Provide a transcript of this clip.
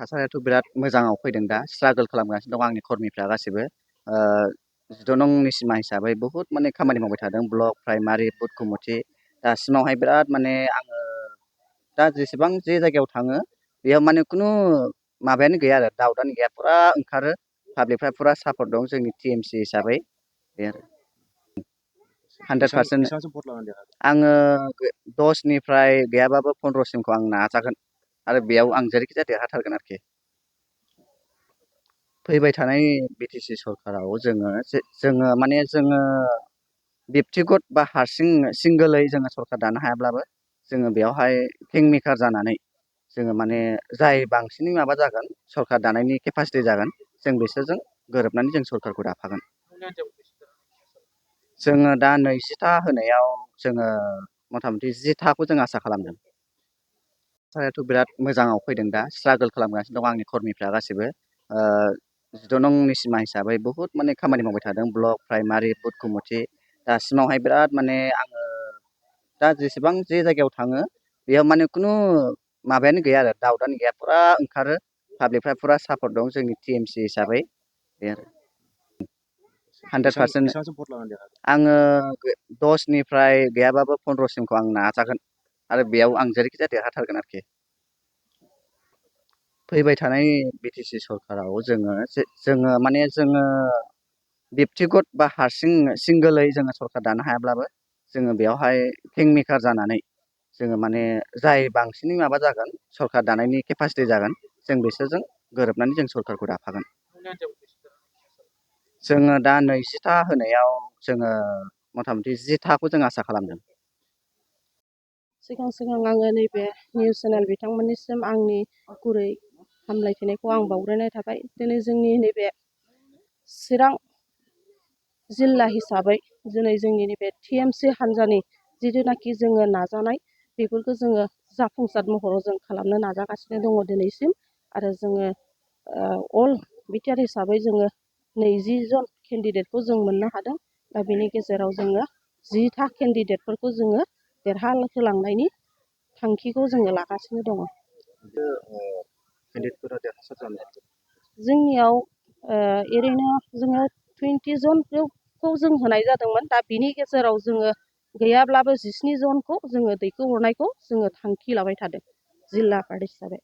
थासारियाथ' बिराद मोजाङाव फैदों दा स्ट्रागोल खालामगासिनो दं आंनि कर्मिफ्रा गासिबो। 12 नंनि सिमा हिसाबै बहुद माने खामानि मावबाय थादों ब्लक, प्राइमारि, बुथ कमिटि। दासिमावहाय बिराद माने आङो दा जेसेबां जे जायगायाव थाङो बेयाव माने खुनु माबायानो गैया आरो दाउटआनो गैया फुरा ओंखारो पाब्लिकफ्रा फुरा सापर्ट दं जोंनि टिएमसि हिसाबै बे आरो 100% आङो 10निफ्राय गैयाबाबो 15सिमखौ आं नाजागोन आरो बेयाव आं जेरैखिजाया देरहाथारगोन आरोखि। फैबाय थानाय बिटिसि सरकाराव जोङो बेक्तिगत बा हारसिं सिंगोलै जोङो सरकार दानो हायाब्लाबो जोङो बेयावहाय किं मेकार जानानै जोङो माने जाय बांसिनै माबा जागोन सरकार दानायनि केपासिटि जागोन जों बिसोरजों गोरोबनानै जों सरकारखौ दाफागोन। जोङो दा 20था होनायाव जोङो मथा-मथि 10थाखौ जों आसा खालामदों। थासारियाथ' बिराद मोजाङाव फैदों दा स्ट्रागोल खालामगासिनो दं आंनि कर्मिफ्रा गासिबो। 12 नंनि सिमा हिसाबै बहुद माने खामानि मावबाय थादों ब्लक, प्राइमारि, बुथ कमिटि। दासिमावहाय बिराद माने आङो दा जेसेबां जे जायगायाव थाङो बेयाव माने खुनु माबायानो गैया आरो दाउटआनो गैया फुरा ओंखारो पाब्लिकफ्रा फुरा सापर्ट दं जोंनि टिएमसि हिसाबै बे आरो 100% आङो 10निफ्राय गैयाबाबो 15सिमखौ आं नाजागोन आरो बेयाव आं जेरैखिजाया देरहाथारगोन आरोखि। फैबाय थानाय बिटिसि सरकाराव जोङो बेक्तिगत बा हारसिं सिंगोलै जोङो सरकार दानो हायाब्लाबो जोङो बेयावहाय किं मेकार जानानै जोङो माने जाय बांसिनै माबा जागोन सरकार दानायनि केपासिटि जागोन जों बिसोरजों गोरोबनानै जों सरकारखौ दाफागोन। जोङो दा 20था होनायाव जोङो मथा-मथि 10थाखौ जों आसा खालामदों। सिगां आङो नैबे निउस चेनेल बिथांमोननिसिम आंनि गुरै हामलायथिनायखौ आं बावग्रोनाय थाबाय। दिनै जोंनि नैबे चिरां जिल्ला हिसाबै दिनै जोंनि नैबे टिएमसि हान्जानि जिथुनाखि जोङो नाजानाय बेफोरखौ जोङो जाफुंसार महराव जों खालामनो नाजागासिनो दङ दिनैसिम आरो जोङो अल बिटिआर हिसाबै जोङो 20 जन केन्डिडेटखौ जों मोननो हादों। दा बेनि गेजेराव जोङो 10था केन्डिडेटफोरखौ जोङो देरहाहोलांनायनि थांखिखौ जोङो लागासिनो दङ। जोंनियाव ओरैनो जोङो 20 जनखौ जों होनाय जादोंमोन। दा बिनि गेजेराव जोङो गैयाब्लाबो 17 जनखौ जोङो दैखोहरनायखौ जोङो थांखि लाबाय थादों जिल्ला पार्टी हिसाबै।